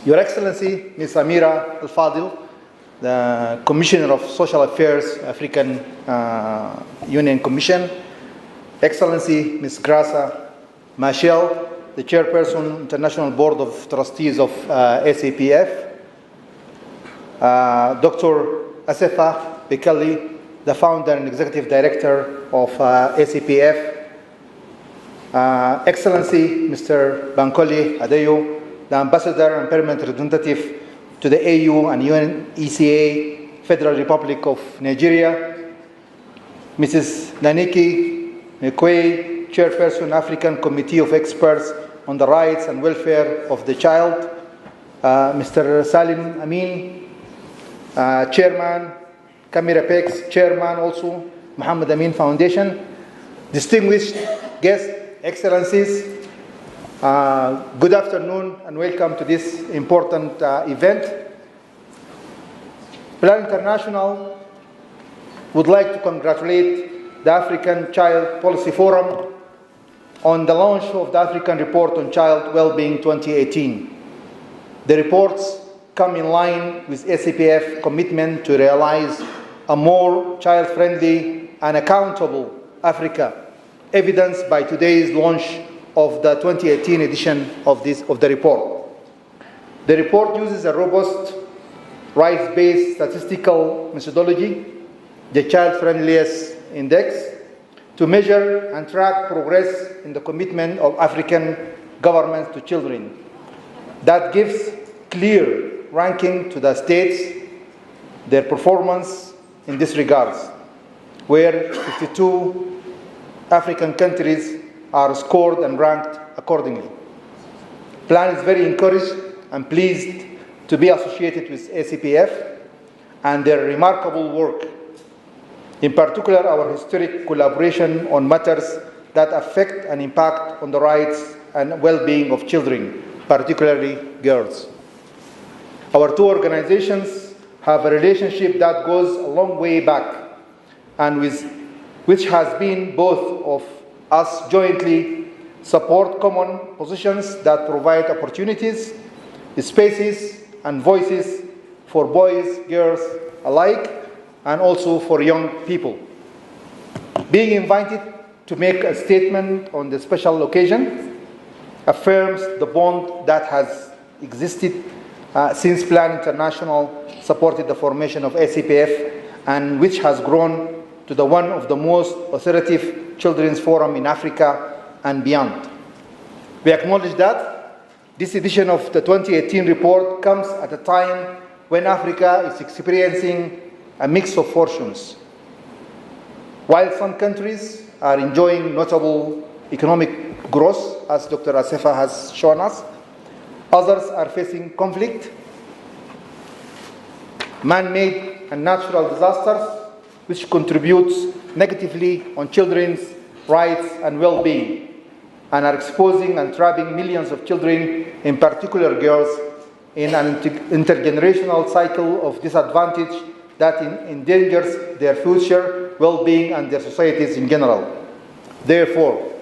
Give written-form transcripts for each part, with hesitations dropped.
Your Excellency, Ms. Amira Al-Fadil, the Commissioner of Social Affairs, African Union Commission, Excellency Ms. Grasa Machel, the Chairperson, International Board of Trustees of ACPF, Dr. Asefa Bekali, the Founder and Executive Director of ACPF, Excellency Mr. Bankole Adeyo, the Ambassador and Permanent Representative to the AU and UNECA, Federal Republic of Nigeria, Mrs. Naniki Mekwe, Chairperson, African Committee of Experts on the Rights and Welfare of the Child, Mr. Salim Amin, Chairman, Camirapex, Chairman also, Mohammed Amin Foundation, distinguished guests, Excellencies, good afternoon and welcome to this important event. Plan International would like to congratulate the African Child Policy Forum on the launch of the African Report on Child Wellbeing 2018. The reports come in line with ACPF commitment to realize a more child-friendly and accountable Africa, evidenced by today's launch of the 2018 edition of the report. The report uses a robust, rights-based statistical methodology, the Child-Friendliness Index, to measure and track progress in the commitment of African governments to children. That gives clear ranking to the states, their performance in this regard, where 52 African countries are scored and ranked accordingly. Plan is very encouraged and pleased to be associated with ACPF and their remarkable work, in particular our historic collaboration on matters that affect and impact on the rights and well-being of children, particularly girls. Our two organizations have a relationship that goes a long way back, and which has been both of us jointly support common positions that provide opportunities, spaces, and voices for boys, girls alike, and also for young people. Being invited to make a statement on the special occasion affirms the bond that has existed since Plan International supported the formation of ACPF, and which has grown to the one of the most authoritative children's forum in Africa and beyond. We acknowledge that this edition of the 2018 report comes at a time when Africa is experiencing a mix of fortunes. While some countries are enjoying notable economic growth, as Dr. Asefa has shown us, others are facing conflict, man-made and natural disasters, which contributes negatively on children's rights and well-being, and are exposing and trapping millions of children, in particular girls, in an intergenerational cycle of disadvantage that endangers their future well-being and their societies in general. Therefore,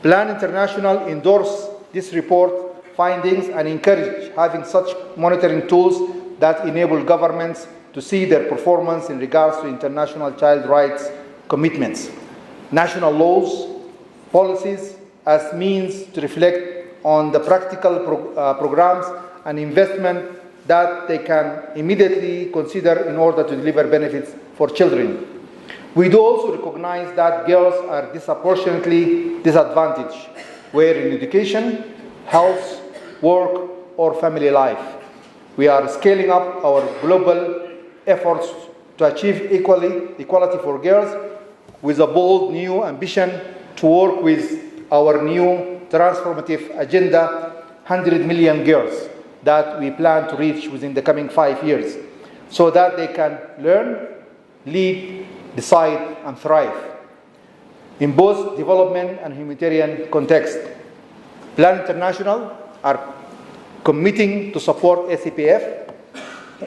Plan International endorsed this report findings and encourage having such monitoring tools that enable governments to see their performance in regards to international child rights commitments, national laws, policies as means to reflect on the practical programs and investment that they can immediately consider in order to deliver benefits for children. We do also recognize that girls are disproportionately disadvantaged, whether in education, health, work, or family life. We are scaling up our global efforts to achieve equality for girls with a bold new ambition to work with our new transformative agenda, 100 million girls, that we plan to reach within the coming 5 years, so that they can learn, lead, decide, and thrive in both development and humanitarian context. Plan International are committing to support ACPF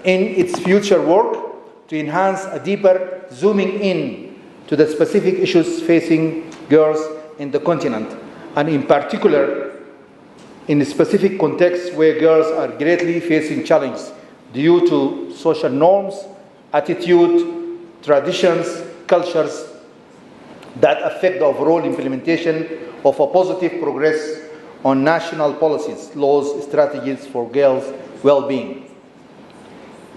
in its future work to enhance a deeper zooming in to the specific issues facing girls in the continent, and in particular in specific contexts where girls are greatly facing challenges due to social norms, attitude, traditions, cultures that affect the overall implementation of a positive progress on national policies, laws, strategies for girls' well-being.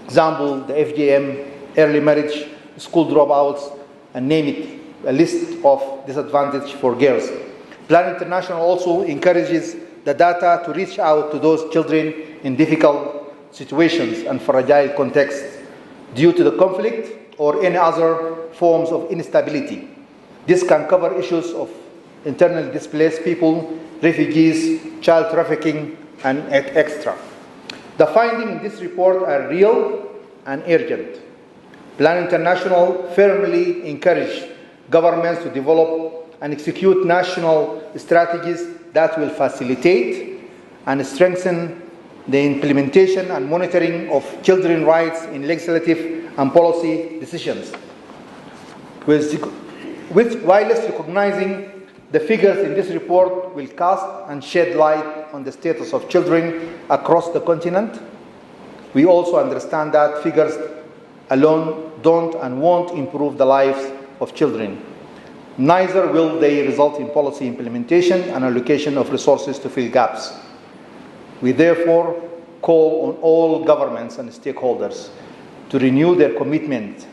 Example, the FGM, early marriage, school dropouts, and name it, a list of disadvantage for girls. Plan International also encourages the data to reach out to those children in difficult situations and fragile contexts due to the conflict or any other forms of instability. This can cover issues of internally displaced people, refugees, child trafficking, and etc. The findings in this report are real and urgent. Plan International firmly encourages governments to develop and execute national strategies that will facilitate and strengthen the implementation and monitoring of children's rights in legislative and policy decisions. Whilst recognizing the figures in this report will cast and shed light on the status of children across the continent, we also understand that figures alone don't and won't improve the lives of children. Neither will they result in policy implementation and allocation of resources to fill gaps. We therefore call on all governments and stakeholders to renew their commitment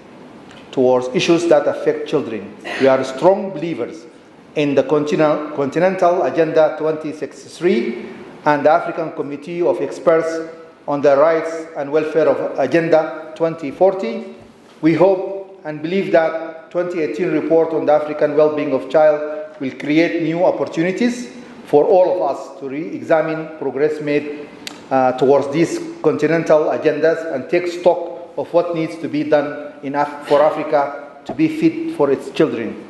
towards issues that affect children. We are strong believers in the Continental Agenda 2063 and the African Committee of Experts on the Rights and Welfare of Agenda 2040. We hope and believe that 2018 report on the African well-being of child will create new opportunities for all of us to re-examine progress made towards these continental agendas and take stock of what needs to be done for Africa to be fit for its children.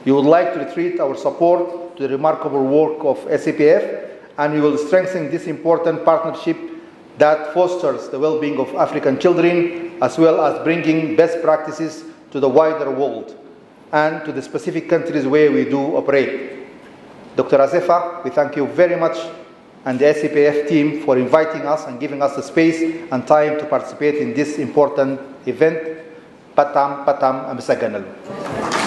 We would like to reiterate our support to the remarkable work of ACPF, and we will strengthen this important partnership that fosters the well-being of African children, as well as bringing best practices to the wider world and to the specific countries where we do operate. Dr. Azefa, we thank you very much and the ACPF team for inviting us and giving us the space and time to participate in this important event. Patam, patam, amsaganal.